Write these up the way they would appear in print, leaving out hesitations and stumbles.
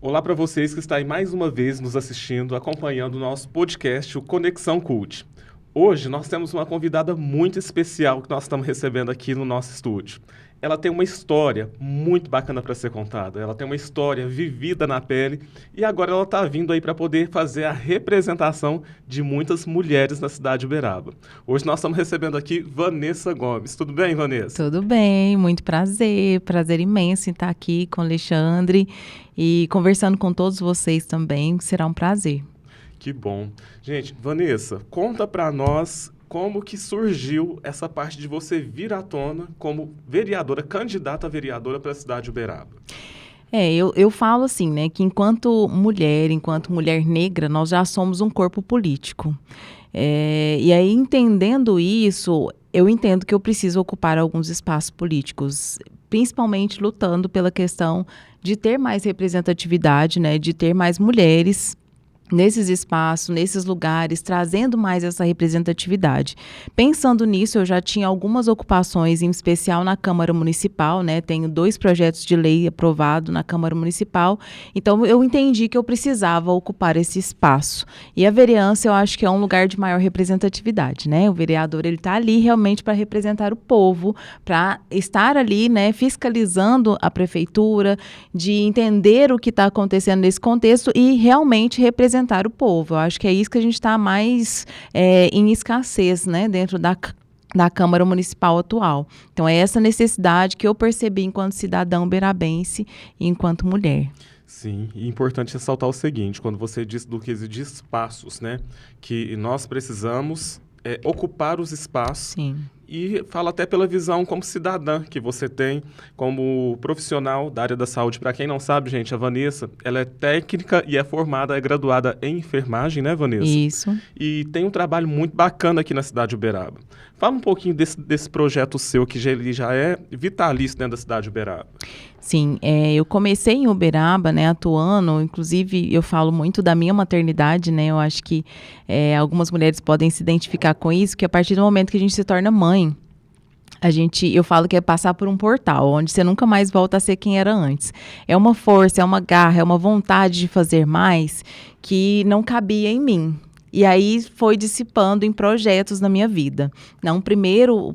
Olá para vocês que estão aí mais uma vez nos assistindo, acompanhando o nosso podcast, o Conexão Cult. Hoje nós temos uma convidada muito especial que nós estamos recebendo aqui no nosso estúdio. Ela tem uma história muito bacana para ser contada, ela tem uma história vivida na pele e agora ela está vindo aí para poder fazer a representação de muitas mulheres na cidade de Uberaba. Hoje nós estamos recebendo aqui Vanessa Gomes. Tudo bem, Vanessa? Tudo bem, muito prazer imenso em estar aqui com o Alexandre e conversando com todos vocês também, será um prazer. Que bom. Gente, Vanessa, conta para nós como que surgiu essa parte de você vir à tona como vereadora, candidata a vereadora para a cidade de Uberaba. Eu falo assim, né, que enquanto mulher negra, nós já somos um corpo político. E aí, entendendo isso, eu entendo que eu preciso ocupar alguns espaços políticos, principalmente lutando pela questão de ter mais representatividade, né, de ter mais mulheres nesses espaços, nesses lugares, trazendo mais essa representatividade. Pensando nisso, eu já tinha algumas ocupações, em especial na Câmara Municipal, né? Tenho 2 projetos de lei aprovados na Câmara Municipal, então eu entendi que eu precisava ocupar esse espaço. E a vereança, eu acho que é um lugar de maior representatividade, né? O vereador, ele está ali realmente para representar o povo, para estar ali, né, fiscalizando a prefeitura, de entender o que está acontecendo nesse contexto e realmente representar o povo. Eu acho que é isso que a gente está mais em escassez, né, dentro da Câmara Municipal atual. Então, é essa necessidade que eu percebi enquanto cidadã uberabense e enquanto mulher. Sim, e é importante ressaltar o seguinte, quando você diz do quesito de espaços, né, que nós precisamos ocupar os espaços. Sim. E fala até pela visão como cidadã que você tem, como profissional da área da saúde. Para quem não sabe, gente, a Vanessa, ela é técnica e é formada, é graduada em enfermagem, né, Vanessa? Isso. E tem um trabalho muito bacana aqui na cidade de Uberaba. Fala um pouquinho desse projeto seu, que ele já é vitalício dentro da cidade de Uberaba. Sim, eu comecei em Uberaba, né, atuando, inclusive eu falo muito da minha maternidade, né, eu acho que algumas mulheres podem se identificar com isso, que a partir do momento que a gente se torna mãe, eu falo que é passar por um portal, onde você nunca mais volta a ser quem era antes. É uma força, é uma garra, é uma vontade de fazer mais que não cabia em mim. E aí foi dissipando em projetos na minha vida. O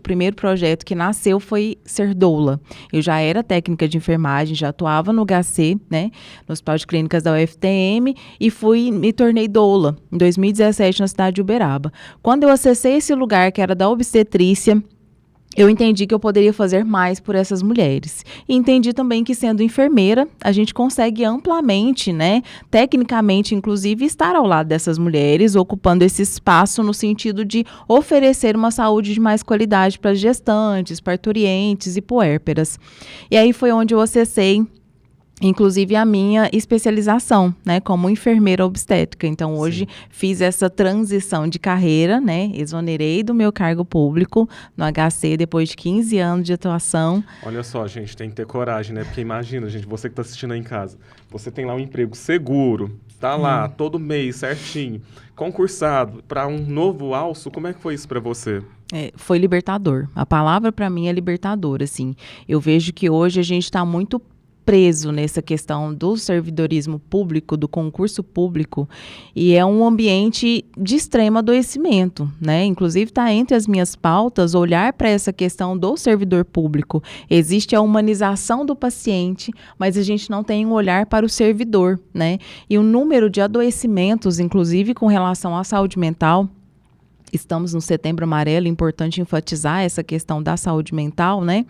primeiro projeto que nasceu foi ser doula. Eu já era técnica de enfermagem, já atuava no HC, né, no Hospital de Clínicas da UFTM, e me tornei doula em 2017 na cidade de Uberaba. Quando eu acessei esse lugar, que era da obstetrícia, eu entendi que eu poderia fazer mais por essas mulheres. E entendi também que, sendo enfermeira, a gente consegue amplamente, né, tecnicamente, inclusive, estar ao lado dessas mulheres, ocupando esse espaço no sentido de oferecer uma saúde de mais qualidade para as gestantes, parturientes e puérperas. E aí foi onde eu acessei, inclusive, a minha especialização, né, como enfermeira obstétrica. Então, hoje, fiz essa transição de carreira, né, exonerei do meu cargo público no HC depois de 15 anos de atuação. Olha só, gente, tem que ter coragem, né? Porque imagina, gente, você que está assistindo aí em casa, você tem lá um emprego seguro, tá lá todo mês, certinho, concursado para um novo alço. Como é que foi isso para você? Foi libertador. A palavra para mim é libertador, assim. Eu vejo que hoje a gente está muito preso nessa questão do servidorismo público, do concurso público, e é um ambiente de extremo adoecimento, né? Inclusive está entre as minhas pautas olhar para essa questão do servidor público. Existe a humanização do paciente, mas a gente não tem um olhar para o servidor, né? E o número de adoecimentos, inclusive com relação à saúde mental. Estamos no Setembro Amarelo, é importante enfatizar essa questão da saúde mental, né?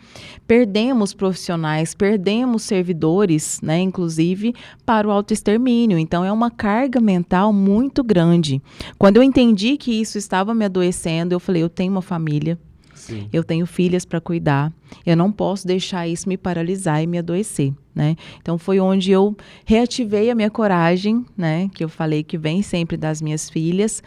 Perdemos profissionais, perdemos servidores, né? Inclusive para o autoextermínio. Então, é uma carga mental muito grande. Quando eu entendi que isso estava me adoecendo, eu falei, eu tenho uma família, Sim. Eu tenho filhas para cuidar, eu não posso deixar isso me paralisar e me adoecer, né? Então, foi onde eu reativei a minha coragem, né? Que eu falei que vem sempre das minhas filhas.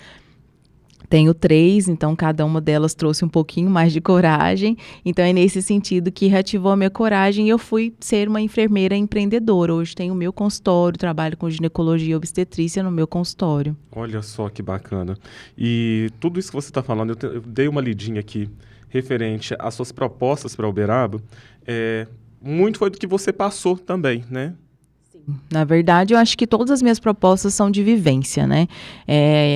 Tenho 3, então cada uma delas trouxe um pouquinho mais de coragem. Então é nesse sentido que reativou a minha coragem e eu fui ser uma enfermeira empreendedora. Hoje tenho o meu consultório, trabalho com ginecologia e obstetrícia no meu consultório. Olha só que bacana. E tudo isso que você está falando, eu dei uma lidinha aqui referente às suas propostas para Uberaba. Muito foi do que você passou também, né? Sim. Na verdade, eu acho que todas as minhas propostas são de vivência, né?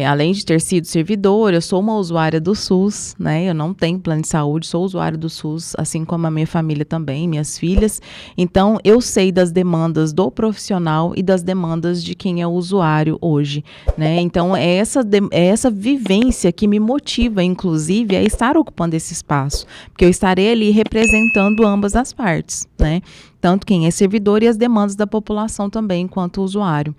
Além de ter sido servidora, eu sou uma usuária do SUS, né? Eu não tenho plano de saúde, sou usuária do SUS, assim como a minha família também, minhas filhas. Então, eu sei das demandas do profissional e das demandas de quem é o usuário hoje, né? Então, é essa vivência que me motiva, inclusive, a estar ocupando esse espaço, porque eu estarei ali representando ambas as partes, né? Tanto quem é servidor e as demandas da população também, enquanto usuário.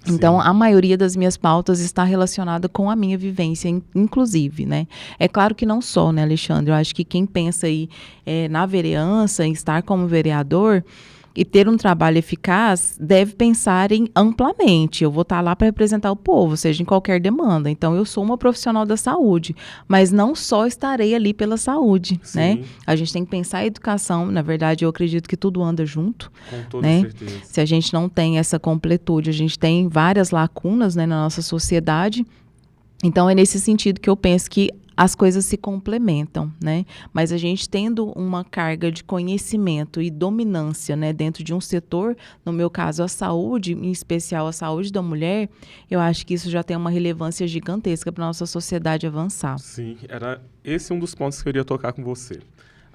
Então, a maioria das minhas pautas está relacionada com a minha vivência, inclusive, né? É claro que não só, né, Alexandre? Eu acho que quem pensa aí na vereança, em estar como vereador e ter um trabalho eficaz, deve pensar em amplamente. Eu vou estar lá para representar o povo, seja em qualquer demanda. Então, eu sou uma profissional da saúde, mas não só estarei ali pela saúde, né? A gente tem que pensar em educação. Na verdade, eu acredito que tudo anda junto. Com toda né? certeza. Se a gente não tem essa completude, a gente tem várias lacunas, né, na nossa sociedade. Então, é nesse sentido que eu penso que as coisas se complementam, né? Mas a gente tendo uma carga de conhecimento e dominância, né, dentro de um setor, no meu caso a saúde, em especial a saúde da mulher, eu acho que isso já tem uma relevância gigantesca para a nossa sociedade avançar. Sim, era esse um dos pontos que eu queria tocar com você.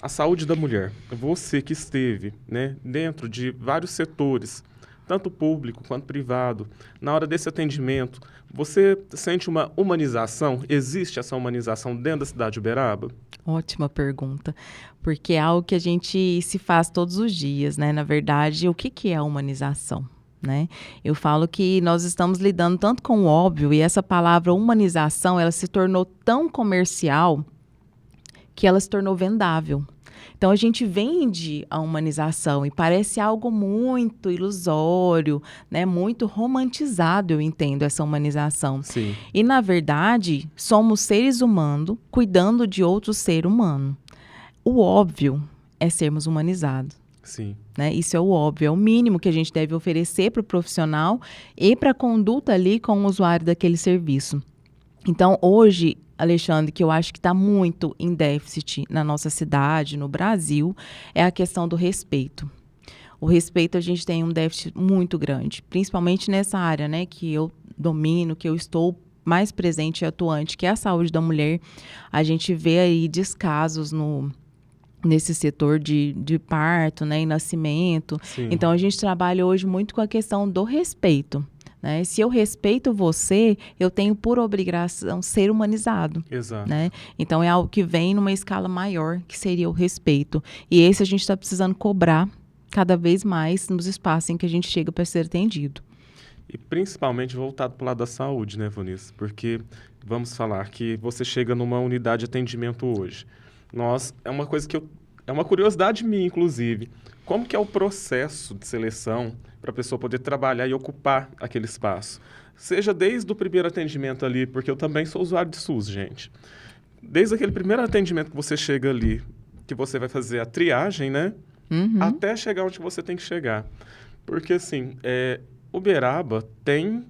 A saúde da mulher. Você que esteve, né, dentro de vários setores, tanto público quanto privado, na hora desse atendimento, você sente uma humanização? Existe essa humanização dentro da cidade de Uberaba? Ótima pergunta, porque é algo que a gente se faz todos os dias, né? Na verdade, o que é a humanização? Né? Eu falo que nós estamos lidando tanto com o óbvio, e essa palavra humanização, ela se tornou tão comercial que ela se tornou vendável. Então, a gente vende a humanização e parece algo muito ilusório, né? Muito romantizado, eu entendo, essa humanização. Sim. E, na verdade, somos seres humanos cuidando de outro ser humano. O óbvio é sermos humanizados. Sim. Né? Isso é o óbvio, é o mínimo que a gente deve oferecer para o profissional e para a conduta ali com o usuário daquele serviço. Então, hoje, Alexandre, que eu acho que está muito em déficit na nossa cidade, no Brasil, é a questão do respeito. O respeito, a gente tem um déficit muito grande, principalmente nessa área, né, que eu domino, que eu estou mais presente e atuante, que é a saúde da mulher. A gente vê aí descasos nesse setor de parto, né, e nascimento. Sim. Então, a gente trabalha hoje muito com a questão do respeito. Né? Se eu respeito você, eu tenho por obrigação ser humanizado. Exato. Né? Então, é algo que vem numa escala maior, que seria o respeito. E esse a gente está precisando cobrar cada vez mais nos espaços em que a gente chega para ser atendido. E principalmente voltado para o lado da saúde, né, Vanice? Porque vamos falar que você chega numa unidade de atendimento hoje. É uma coisa que é uma curiosidade minha, inclusive. Como que é o processo de seleção para a pessoa poder trabalhar e ocupar aquele espaço? Seja desde o primeiro atendimento ali, porque eu também sou usuário de SUS, gente. Desde aquele primeiro atendimento que você chega ali, que você vai fazer a triagem, né? Até chegar onde você tem que chegar. Porque, assim, Uberaba tem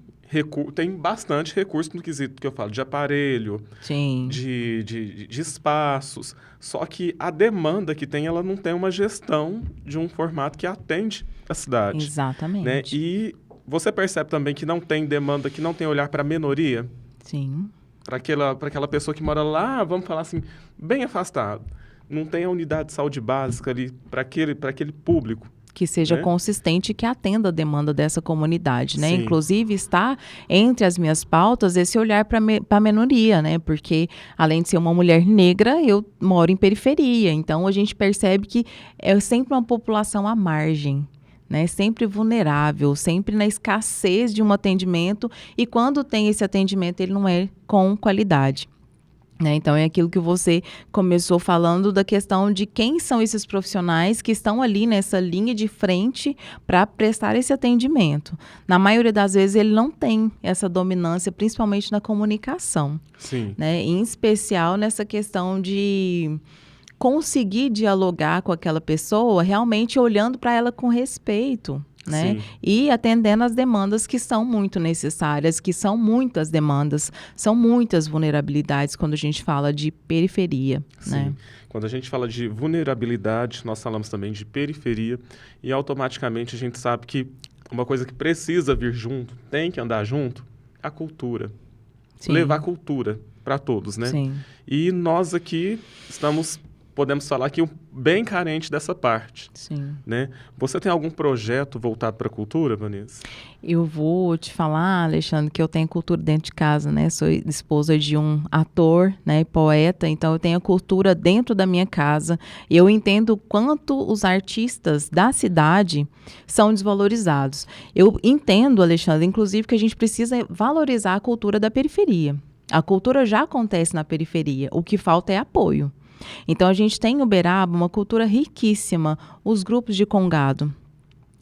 bastante recurso no quesito que eu falo, de aparelho, Sim. de espaços. Só que a demanda que tem, ela não tem uma gestão de um formato que atende a cidade. Exatamente. Né? E você percebe também que não tem demanda, que não tem olhar para a minoria? Sim. Para aquela pessoa que mora lá, vamos falar assim, bem afastado. Não tem a unidade de saúde básica ali para aquele público. Que seja consistente e que atenda a demanda dessa comunidade, né? Sim. Inclusive, está entre as minhas pautas esse olhar para a minoria, né? Porque, além de ser uma mulher negra, eu moro em periferia. Então, a gente percebe que é sempre uma população à margem, né? Sempre vulnerável, sempre na escassez de um atendimento. E quando tem esse atendimento, ele não é com qualidade. Então, é aquilo que você começou falando da questão de quem são esses profissionais que estão ali nessa linha de frente para prestar esse atendimento. Na maioria das vezes, ele não tem essa dominância, principalmente na comunicação. Sim. Né? Em especial nessa questão de conseguir dialogar com aquela pessoa, realmente olhando para ela com respeito. Né? E atendendo as demandas que são muito necessárias, que são muitas demandas, são muitas vulnerabilidades quando a gente fala de periferia. Sim. Né? Quando a gente fala de vulnerabilidade, nós falamos também de periferia e automaticamente a gente sabe que uma coisa que precisa vir junto, tem que andar junto, a cultura. Sim. Levar cultura para todos, né? Sim. E nós aqui podemos falar que bem carente dessa parte, Sim. né? Você tem algum projeto voltado para a cultura, Vanessa? Eu vou te falar, Alexandre, que eu tenho cultura dentro de casa, né? Sou esposa de um ator, né, poeta, então eu tenho a cultura dentro da minha casa. Eu entendo quanto os artistas da cidade são desvalorizados. Eu entendo, Alexandre, inclusive, que a gente precisa valorizar a cultura da periferia. A cultura já acontece na periferia, o que falta é apoio. Então, a gente tem em Uberaba uma cultura riquíssima, os grupos de congado.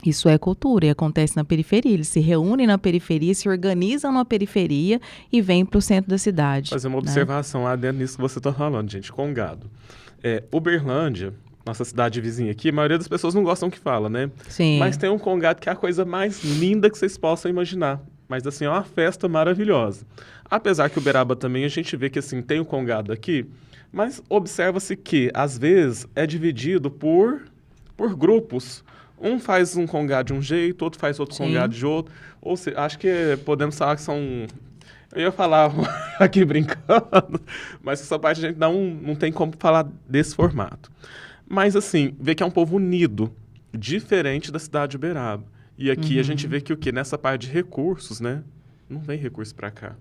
Isso é cultura e acontece na periferia. Eles se reúnem na periferia, se organizam na periferia e vêm para o centro da cidade. Fazer uma observação lá dentro disso que você está falando, gente, congado. Uberlândia, nossa cidade vizinha aqui, a maioria das pessoas não gostam que fala, né? Sim. Mas tem um congado que é a coisa mais linda que vocês possam imaginar. Mas, assim, é uma festa maravilhosa. Apesar que Uberaba também, a gente vê que, assim, tem o congado aqui, mas observa-se que, às vezes, é dividido por grupos. Um faz um congado de um jeito, outro faz outro congado de outro. Ou seja, acho que podemos falar que são... Eu ia falar aqui brincando, mas essa parte a gente não tem como falar desse formato. Mas, assim, vê que é um povo unido, diferente da cidade de Uberaba. E aqui a gente vê que o quê? Nessa parte de recursos, né? Não vem recurso para cá.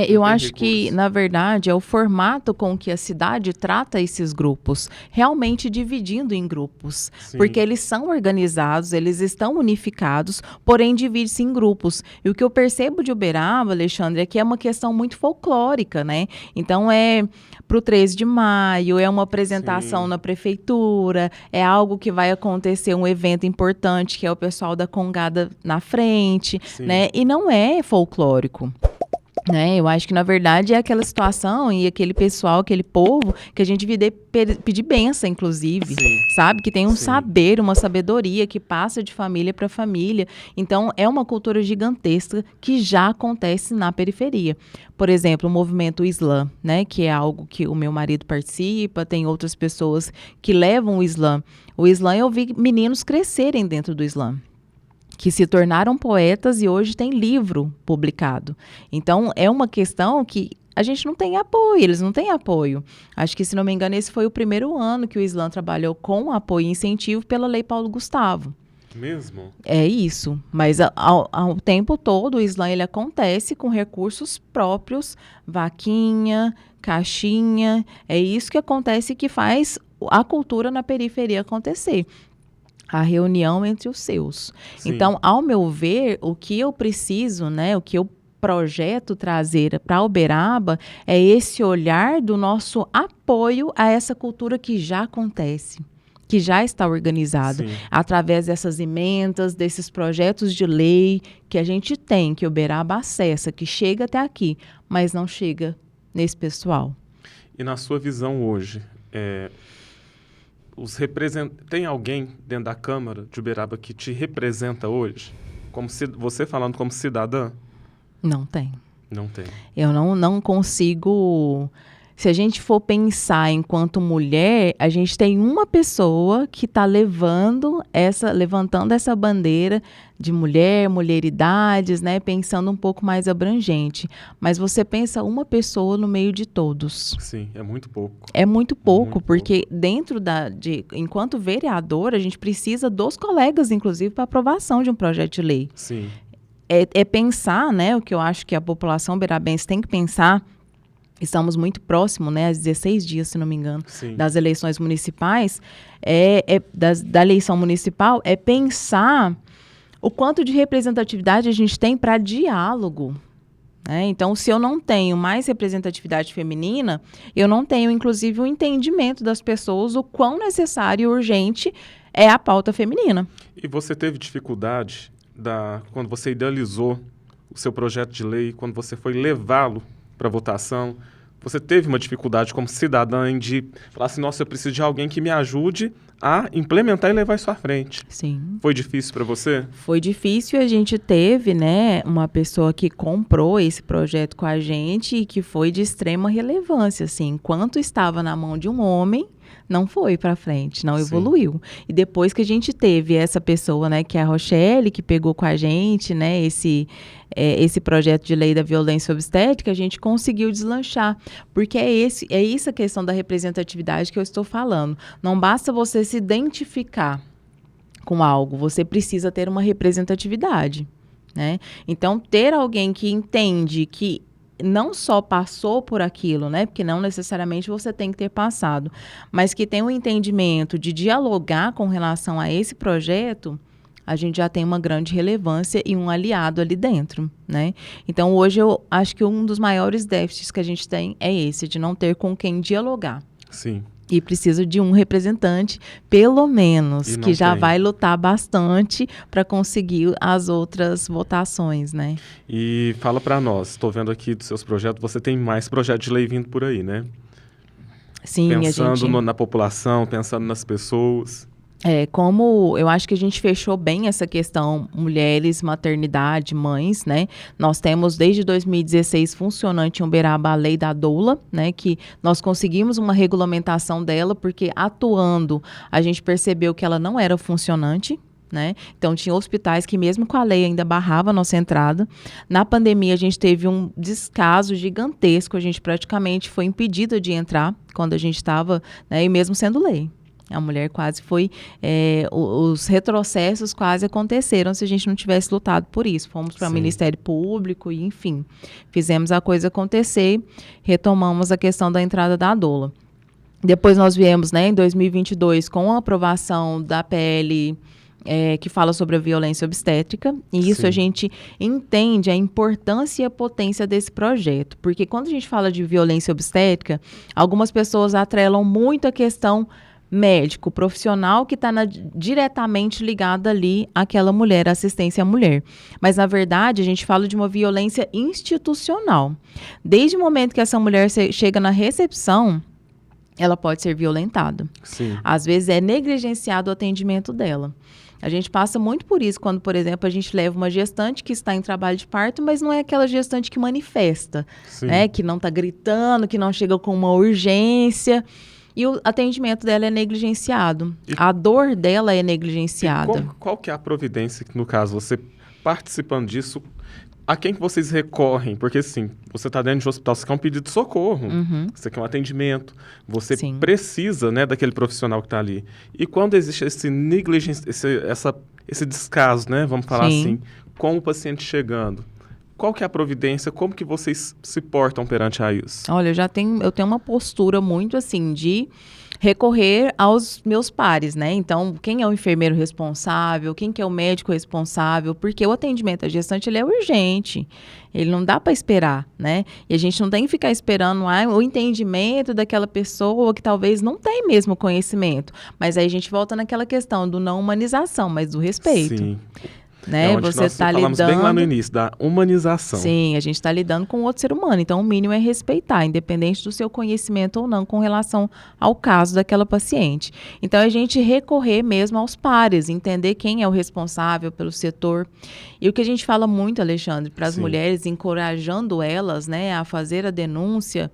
Eu acho que, na verdade, é o formato com que a cidade trata esses grupos, realmente dividindo em grupos. Sim. Porque eles são organizados, eles estão unificados, porém divide-se em grupos. E o que eu percebo de Uberaba, Alexandre, é que é uma questão muito folclórica, né? Então, para o 13 de maio, é uma apresentação na prefeitura, é algo que vai acontecer, um evento importante, que é o pessoal da Congada na frente, né? E não é folclórico. Né? Eu acho que, na verdade, é aquela situação e aquele pessoal, aquele povo que a gente devia pedir bênção, inclusive, sabe? Que tem um saber, uma sabedoria que passa de família para família. Então, é uma cultura gigantesca que já acontece na periferia. Por exemplo, o movimento Islã, né? Que é algo que o meu marido participa, tem outras pessoas que levam o Islã. O Islã, eu vi meninos crescerem dentro do Islã, que se tornaram poetas e hoje tem livro publicado. Então, é uma questão que a gente não tem apoio, eles não têm apoio. Acho que, se não me engano, esse foi o primeiro ano que o Islã trabalhou com apoio e incentivo pela Lei Paulo Gustavo. Mesmo? É isso, mas ao tempo todo o Islã ele acontece com recursos próprios, vaquinha, caixinha, é isso que acontece que faz a cultura na periferia acontecer. A reunião entre os seus. Sim. Então, ao meu ver, o que eu preciso, né, o que eu projeto trazer para Uberaba é esse olhar do nosso apoio a essa cultura que já acontece, que já está organizada, através dessas emendas, desses projetos de lei que a gente tem, que Uberaba acessa, que chega até aqui, mas não chega nesse pessoal. E na sua visão hoje, tem alguém dentro da Câmara de Uberaba que te representa hoje? Você falando como cidadã? Não tem. Não tem. Eu não consigo... Se a gente for pensar enquanto mulher, a gente tem uma pessoa que está levantando essa bandeira de mulheridades, né? Pensando um pouco mais abrangente. Mas você pensa uma pessoa no meio de todos. Sim, é muito pouco. É muito pouco, porque dentro enquanto vereador, a gente precisa dos colegas, inclusive, para aprovação de um projeto de lei. Sim. É pensar, né? O que eu acho que a população uberabense tem que pensar. Estamos muito próximos, né, a 16 dias, se não me engano, das eleições municipais, da eleição municipal, é pensar o quanto de representatividade a gente tem para diálogo. Né? Então, se eu não tenho mais representatividade feminina, eu não tenho, inclusive, o entendimento das pessoas, o quão necessário e urgente é a pauta feminina. E você teve dificuldade quando você idealizou o seu projeto de lei, quando você foi levá-lo para votação, você teve uma dificuldade como cidadã de falar assim, nossa, eu preciso de alguém que me ajude a implementar e levar isso à frente. Sim. Foi difícil para você? Foi difícil, a gente teve, né, uma pessoa que comprou esse projeto com a gente e que foi de extrema relevância, assim, enquanto estava na mão de um homem, não foi para frente, não evoluiu. E depois que a gente teve essa pessoa, né, que é a Rochelle, que pegou com a gente, né, esse projeto de lei da violência obstétrica, a gente conseguiu deslanchar. Porque é isso a questão da representatividade que eu estou falando. Não basta você se identificar com algo, você precisa ter uma representatividade, né? Então, ter alguém que entende que não só passou por aquilo, né? Porque não necessariamente você tem que ter passado, mas que tem um entendimento de dialogar com relação a esse projeto, a gente já tem uma grande relevância e um aliado ali dentro, né? Então, hoje eu acho que um dos maiores déficits que a gente tem é esse, de não ter com quem dialogar. Sim. E precisa de um representante, pelo menos, que já vai lutar bastante para conseguir as outras votações, né? E fala para nós, estou vendo aqui dos seus projetos, você tem mais projetos de lei vindo por aí, né? Sim, pensando na população, pensando nas pessoas. Como eu acho que a gente fechou bem essa questão mulheres, maternidade, mães, né? Nós temos desde 2016 funcionante em Uberaba a lei da doula, né? Que nós conseguimos uma regulamentação dela porque atuando a gente percebeu que ela não era funcionante, né? Então, tinha hospitais que mesmo com a lei ainda barrava a nossa entrada. Na pandemia, a gente teve um descaso gigantesco, a gente praticamente foi impedida de entrar quando a gente estava, né? E mesmo sendo lei. A mulher quase foi, os retrocessos quase aconteceram se a gente não tivesse lutado por isso. Fomos para o Ministério Público e, enfim, fizemos a coisa acontecer, retomamos a questão da entrada da doula. Depois nós viemos, né, em 2022, com a aprovação da PL que fala sobre a violência obstétrica, e isso a gente entende a importância e a potência desse projeto, porque quando a gente fala de violência obstétrica, algumas pessoas atrelam muito a questão médico, profissional que está diretamente ligado ali àquela mulher, assistência à mulher. Mas, na verdade, a gente fala de uma violência institucional. Desde o momento que essa mulher chega na recepção, ela pode ser violentada. Sim. Às vezes é negligenciado o atendimento dela. A gente passa muito por isso quando, por exemplo, a gente leva uma gestante que está em trabalho de parto, mas não é aquela gestante que manifesta, né? Que não está gritando, que não chega com uma urgência. E o atendimento dela é negligenciado. A dor dela é negligenciada. Qual que é a providência, no caso, você participando disso, a quem que vocês recorrem? Porque, assim, você está dentro de um hospital, você quer um pedido de socorro, você quer um atendimento, você precisa, né, daquele profissional que está ali. E quando existe esse descaso, né, vamos falar assim, com o paciente chegando, qual que é a providência? Como que vocês se portam perante a isso? Olha, eu tenho uma postura muito assim de recorrer aos meus pares, né? Então, quem é o enfermeiro responsável, quem que é o médico responsável, porque o atendimento à gestante, ele é urgente, ele não dá para esperar, né? E a gente não tem que ficar esperando o entendimento daquela pessoa que talvez não tem mesmo conhecimento, mas aí a gente volta naquela questão do não humanização, mas do respeito. Sim. Né? Você está lidando bem lá no início, da humanização. Sim, a gente está lidando com outro ser humano, então o mínimo é respeitar, independente do seu conhecimento ou não com relação ao caso daquela paciente. Então, a gente recorrer mesmo aos pares, entender quem é o responsável pelo setor. E o que a gente fala muito, Alexandre, para as mulheres, encorajando elas, né, a fazer a denúncia,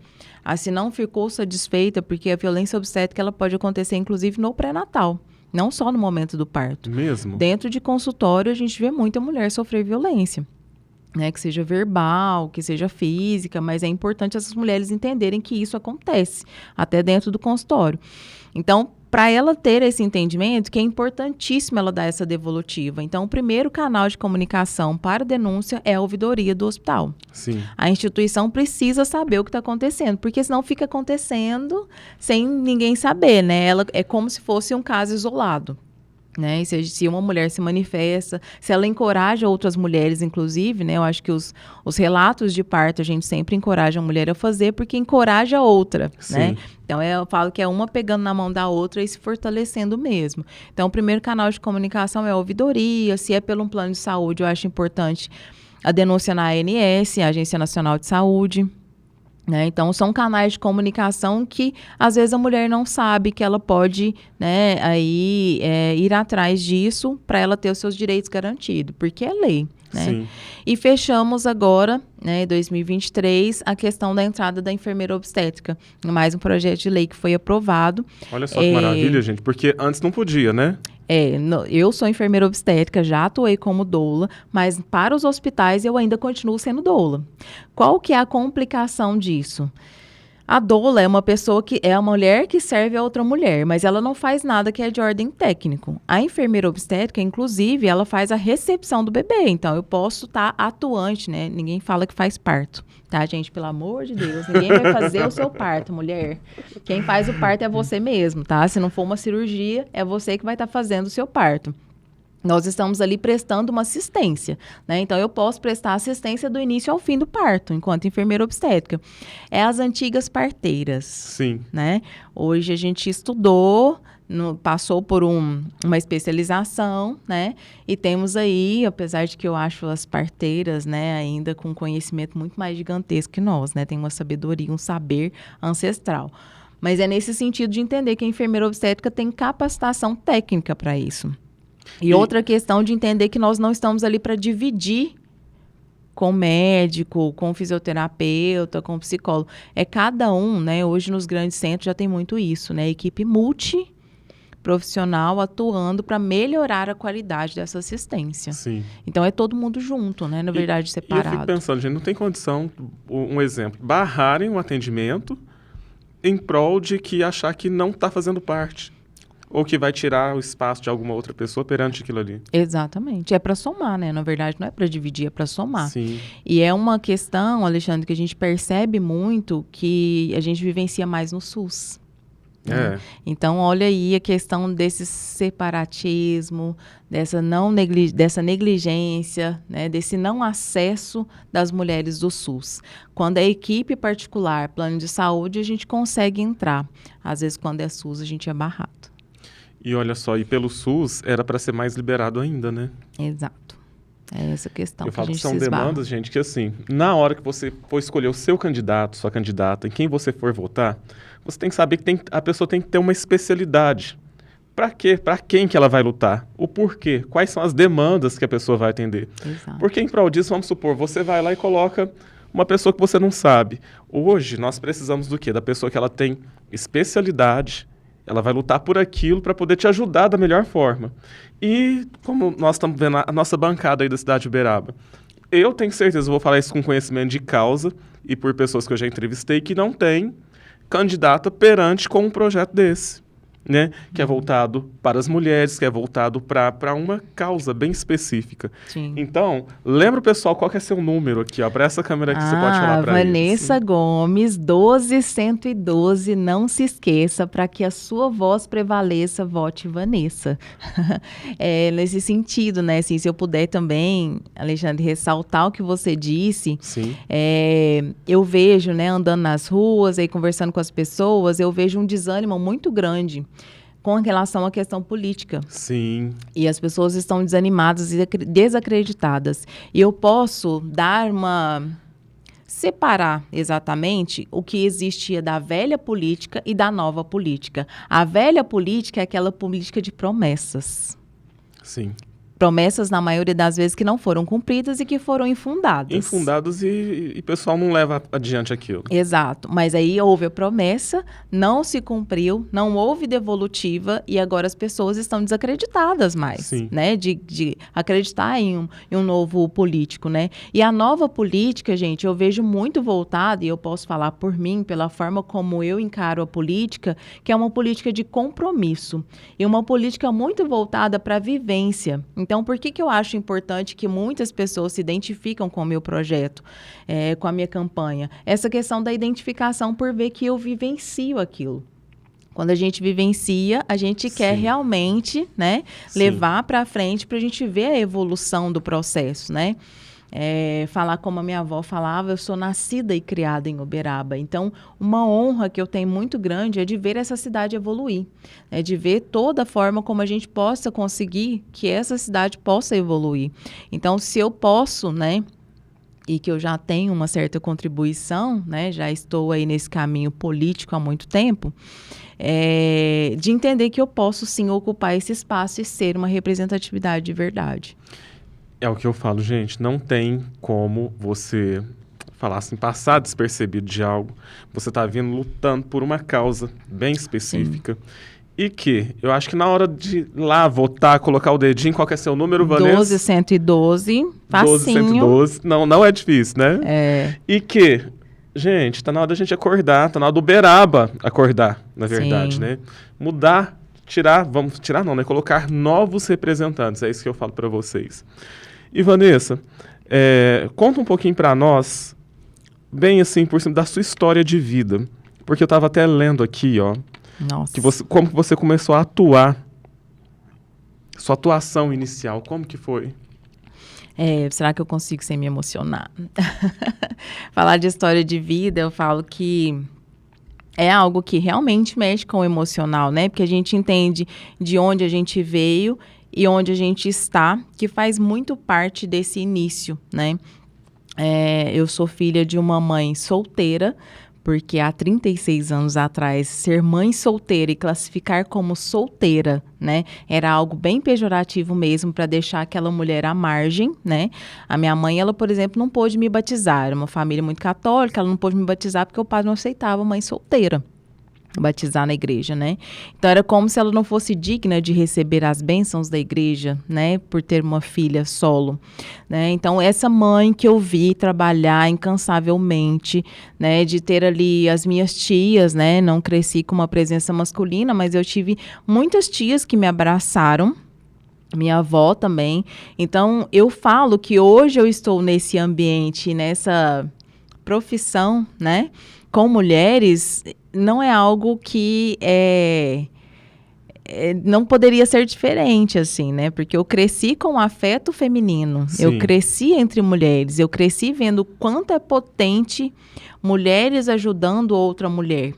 se não ficou satisfeita, porque a violência obstétrica ela pode acontecer, inclusive, no pré-natal. Não só no momento do parto. Mesmo? Dentro de consultório, a gente vê muita mulher sofrer violência. Né? Que seja verbal, que seja física, mas é importante essas mulheres entenderem que isso acontece, até dentro do consultório. Então, para ela ter esse entendimento, que é importantíssimo ela dar essa devolutiva. Então, o primeiro canal de comunicação para denúncia é a ouvidoria do hospital. Sim. A instituição precisa saber o que está acontecendo, porque senão fica acontecendo sem ninguém saber, né? Ela é como se fosse um caso isolado. Né? Se uma mulher se manifesta, se ela encoraja outras mulheres, inclusive, né? Eu acho que os relatos de parto a gente sempre encoraja a mulher a fazer, porque encoraja a outra, né? Então, eu falo que é uma pegando na mão da outra e se fortalecendo mesmo. Então, o primeiro canal de comunicação é a ouvidoria. Se é pelo um plano de saúde, eu acho importante a denúncia na ANS, a Agência Nacional de Saúde. Né? Então, são canais de comunicação que, às vezes, a mulher não sabe que ela pode, né, aí, ir atrás disso para ela ter os seus direitos garantidos, porque é lei. Né? Sim. E fechamos agora, né, em 2023, a questão da entrada da enfermeira obstétrica. Mais um projeto de lei que foi aprovado. Olha só que maravilha, gente, porque antes não podia, né? Eu sou enfermeira obstétrica, já atuei como doula, mas para os hospitais eu ainda continuo sendo doula. Qual que é a complicação disso? A doula é uma pessoa que é a mulher que serve a outra mulher, mas ela não faz nada que é de ordem técnico. A enfermeira obstétrica, inclusive, ela faz a recepção do bebê, então eu posso estar atuante, né? Ninguém fala que faz parto, tá, gente? Pelo amor de Deus, ninguém vai fazer o seu parto, mulher. Quem faz o parto é você mesmo, tá? Se não for uma cirurgia, é você que vai estar fazendo o seu parto. Nós estamos ali prestando uma assistência, né? Então, eu posso prestar assistência do início ao fim do parto, enquanto enfermeira obstétrica. É as antigas parteiras. Sim. Né? Hoje a gente estudou, passou por uma especialização, né? E temos aí, apesar de que eu acho as parteiras, né, ainda com conhecimento muito mais gigantesco que nós, né? Tem uma sabedoria, um saber ancestral. Mas é nesse sentido de entender que a enfermeira obstétrica tem capacitação técnica para isso. E outra questão de entender que nós não estamos ali para dividir com médico, com fisioterapeuta, com psicólogo. É cada um, né? Hoje nos grandes centros já tem muito isso, né? Equipe multiprofissional atuando para melhorar a qualidade dessa assistência. Sim. Então é todo mundo junto, né? Na verdade, separado. E eu fico pensando, gente, não tem condição, um exemplo, barrarem um atendimento em prol de que achar que não está fazendo parte. Ou que vai tirar o espaço de alguma outra pessoa perante aquilo ali. Exatamente. É para somar, né? Na verdade, não é para dividir, é para somar. Sim. E é uma questão, Alexandre, que a gente percebe muito que a gente vivencia mais no SUS. Né? Então, olha aí a questão desse separatismo, dessa negligência, né? Desse não acesso das mulheres do SUS. Quando é equipe particular, plano de saúde, a gente consegue entrar. Às vezes, quando é SUS, a gente é barrado. E olha só, e pelo SUS era para ser mais liberado ainda, né? Exato. É essa questão eu que a falo gente que são demandas, gente, que assim, na hora que você for escolher o seu candidato, sua candidata, em quem você for votar, você tem que saber que a pessoa tem que ter uma especialidade. Para quê? Para quem que ela vai lutar? O porquê? Quais são as demandas que a pessoa vai atender? Exato. Porque em prol disso, vamos supor, você vai lá e coloca uma pessoa que você não sabe. Hoje, nós precisamos do quê? Da pessoa que ela tem especialidade. Ela vai lutar por aquilo para poder te ajudar da melhor forma. E como nós estamos vendo a nossa bancada aí da cidade de Uberaba, eu tenho certeza, vou falar isso com conhecimento de causa e por pessoas que eu já entrevistei, que não tem candidata perante com um projeto desse. Né? Que é voltado para as mulheres, que é voltado para uma causa bem específica. Sim. Então, lembra o pessoal qual que é seu número aqui, ó, para essa câmera aqui você pode falar para eles. Vanessa Gomes, 12112, não se esqueça, para que a sua voz prevaleça, vote Vanessa. Nesse sentido, né, assim, se eu puder também, Alexandre, ressaltar o que você disse, Sim. Eu vejo, né, andando nas ruas, aí conversando com as pessoas, eu vejo um desânimo muito grande com relação à questão política. Sim. E as pessoas estão desanimadas e desacreditadas. E eu posso separar exatamente o que existia da velha política e da nova política. A velha política é aquela política de promessas. Sim. Promessas, na maioria das vezes, que não foram cumpridas e que foram infundadas. Infundadas e o pessoal não leva adiante aquilo. Exato. Mas aí houve a promessa, não se cumpriu, não houve devolutiva e agora as pessoas estão desacreditadas mais. Sim. Né? De acreditar em um novo político, né? E a nova política, gente, eu vejo muito voltada, e eu posso falar por mim, pela forma como eu encaro a política, que é uma política de compromisso. E uma política muito voltada para a vivência. Então, por que eu acho importante que muitas pessoas se identificam com o meu projeto, com a minha campanha? Essa questão da identificação por ver que eu vivencio aquilo. Quando a gente vivencia, a gente quer realmente, né, levar para frente para a gente ver a evolução do processo, né? Falar como a minha avó falava, eu sou nascida e criada em Uberaba. Então, uma honra que eu tenho muito grande é de ver essa cidade evoluir, de ver toda a forma como a gente possa conseguir que essa cidade possa evoluir. Então, se eu posso, né, e que eu já tenho uma certa contribuição, né, já estou aí nesse caminho político há muito tempo, de entender que eu posso sim ocupar esse espaço e ser uma representatividade de verdade. É o que eu falo, gente, não tem como você falar assim, passar despercebido de algo. Você está vindo lutando por uma causa bem específica. Sim. E que eu acho que na hora de ir lá votar, colocar o dedinho, qual que é seu número, Vanessa? 12112, facinho. 12112, não é difícil, né? E que, gente, tá na hora da gente acordar, tá na hora do Uberaba acordar, na verdade, sim, né? Mudar, tirar não, né? Colocar novos representantes, é isso que eu falo para vocês. E Vanessa, conta um pouquinho para nós, bem assim, por cima da sua história de vida, porque eu tava até lendo aqui, ó, nossa, como você começou a atuar, sua atuação inicial, como que foi? Será que eu consigo sem me emocionar? Falar de história de vida, eu falo que é algo que realmente mexe com o emocional, né? Porque a gente entende de onde a gente veio e onde a gente está, que faz muito parte desse início, né? Eu sou filha de uma mãe solteira, porque há 36 anos atrás, ser mãe solteira e classificar como solteira, né, era algo bem pejorativo mesmo, para deixar aquela mulher à margem, né? A minha mãe, ela, por exemplo, não pôde me batizar, era uma família muito católica, ela não pôde me batizar porque o padre não aceitava mãe solteira batizar na igreja, né? Então era como se ela não fosse digna de receber as bênçãos da igreja, né? Por ter uma filha solo, né? Então essa mãe que eu vi trabalhar incansavelmente, né? De ter ali as minhas tias, né? Não cresci com uma presença masculina, mas eu tive muitas tias que me abraçaram, minha avó também. Então eu falo que hoje eu estou nesse ambiente, nessa profissão, né? Com mulheres, não é algo que não poderia ser diferente, assim, né? Porque eu cresci com afeto feminino, sim, eu cresci entre mulheres, eu cresci vendo o quanto é potente mulheres ajudando outra mulher.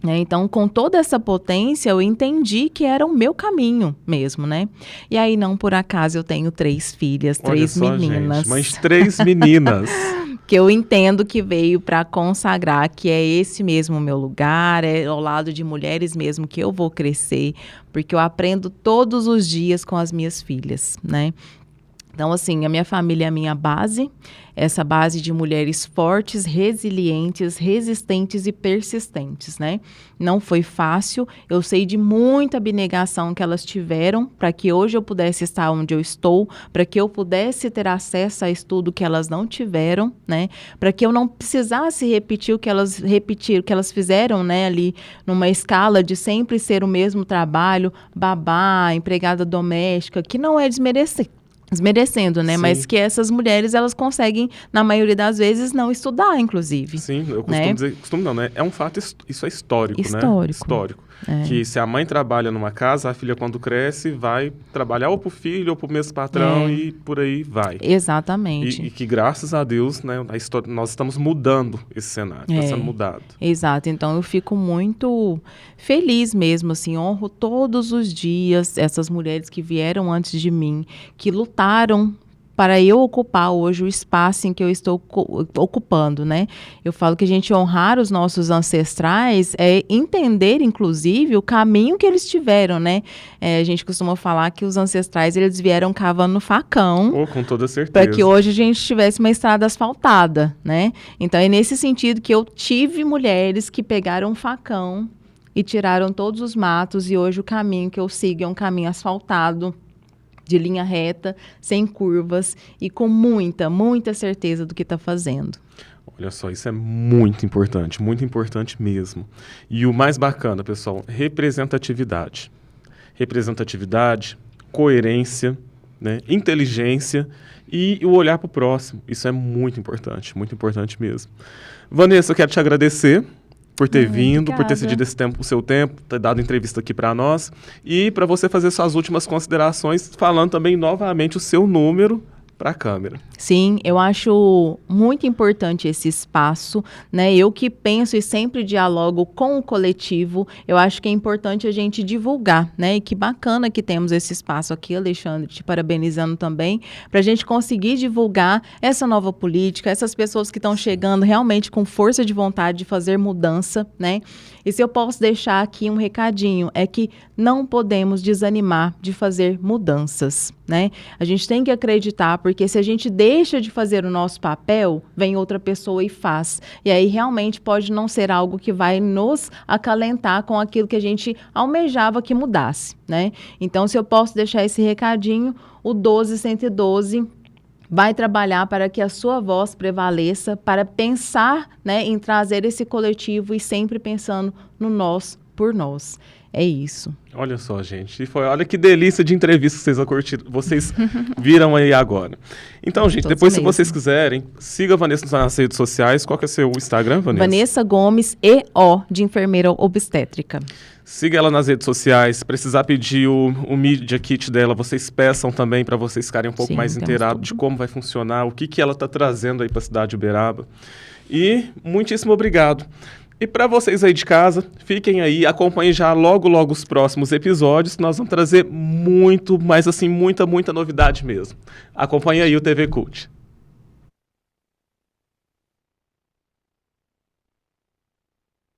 Então, com toda essa potência, eu entendi que era o meu caminho mesmo, né? E aí, não por acaso, eu tenho 3 filhas, olha 3 só, meninas. Gente, mas 3 meninas. Que eu entendo que veio para consagrar que é esse mesmo o meu lugar, é ao lado de mulheres mesmo que eu vou crescer, porque eu aprendo todos os dias com as minhas filhas, né? Então, assim, a minha família é a minha base, essa base de mulheres fortes, resilientes, resistentes e persistentes, né? Não foi fácil, eu sei de muita abnegação que elas tiveram para que hoje eu pudesse estar onde eu estou, para que eu pudesse ter acesso a estudo que elas não tiveram, né? Para que eu não precisasse repetir o que elas fizeram, né? Ali numa escala de sempre ser o mesmo trabalho, babá, empregada doméstica, que não é desmerecendo, né? Sim. Mas que essas mulheres, elas conseguem, na maioria das vezes, não estudar, inclusive. Sim, eu costumo dizer, né? É um fato, isso é histórico, né? Histórico. Que se a mãe trabalha numa casa, a filha, quando cresce, vai trabalhar ou pro filho ou pro mesmo patrão e por aí vai. Exatamente. E que, graças a Deus, né, a história, nós estamos mudando esse cenário, está sendo mudado. Exato, então eu fico muito feliz mesmo, assim, honro todos os dias essas mulheres que vieram antes de mim, que lutaram para eu ocupar hoje o espaço em que eu estou ocupando, né? Eu falo que a gente honrar os nossos ancestrais é entender, inclusive, o caminho que eles tiveram, né? A gente costuma falar que os ancestrais, eles vieram cavando no facão. Com toda certeza. Para que hoje a gente tivesse uma estrada asfaltada, né? Então, é nesse sentido que eu tive mulheres que pegaram um facão e tiraram todos os matos, e hoje o caminho que eu sigo é um caminho asfaltado, de linha reta, sem curvas e com muita, muita certeza do que está fazendo. Olha só, isso é muito importante mesmo. E o mais bacana, pessoal, representatividade. Representatividade, coerência, né, inteligência e o olhar para o próximo. Isso é muito importante mesmo. Vanessa, eu quero te agradecer por ter vindo, obrigada. Por ter cedido esse tempo, o seu tempo, ter dado entrevista aqui para nós e para você fazer suas últimas considerações, falando também novamente o seu número para a câmera. Sim, eu acho muito importante esse espaço, né? Eu que penso e sempre dialogo com o coletivo, eu acho que é importante a gente divulgar, né? E que bacana que temos esse espaço aqui, Alexandre, te parabenizando também, para a gente conseguir divulgar essa nova política, essas pessoas que estão chegando realmente com força de vontade de fazer mudança, né? E se eu posso deixar aqui um recadinho, é que não podemos desanimar de fazer mudanças, né? A gente tem que acreditar, porque se a gente deixa de fazer o nosso papel, vem outra pessoa e faz. E aí realmente pode não ser algo que vai nos acalentar com aquilo que a gente almejava que mudasse, né? Então, se eu posso deixar esse recadinho, o 12112 vai trabalhar para que a sua voz prevaleça, para pensar, né, em trazer esse coletivo e sempre pensando no nós por nós. É isso. Olha só, gente. Olha que delícia de entrevista que vocês viram aí agora. Então, gente, depois, se vocês quiserem, siga a Vanessa nas redes sociais. Qual que é o seu Instagram, Vanessa? Vanessa Gomes, EO, de enfermeira obstétrica. Siga ela nas redes sociais. Se precisar pedir o Media Kit dela, vocês peçam também para vocês ficarem um pouco mais inteirados de como vai funcionar, o que ela está trazendo aí para a cidade de Uberaba. E muitíssimo obrigado. E para vocês aí de casa, fiquem aí, acompanhem já logo os próximos episódios, que nós vamos trazer muito, mas assim, muita novidade mesmo. Acompanhe aí o TV Cult.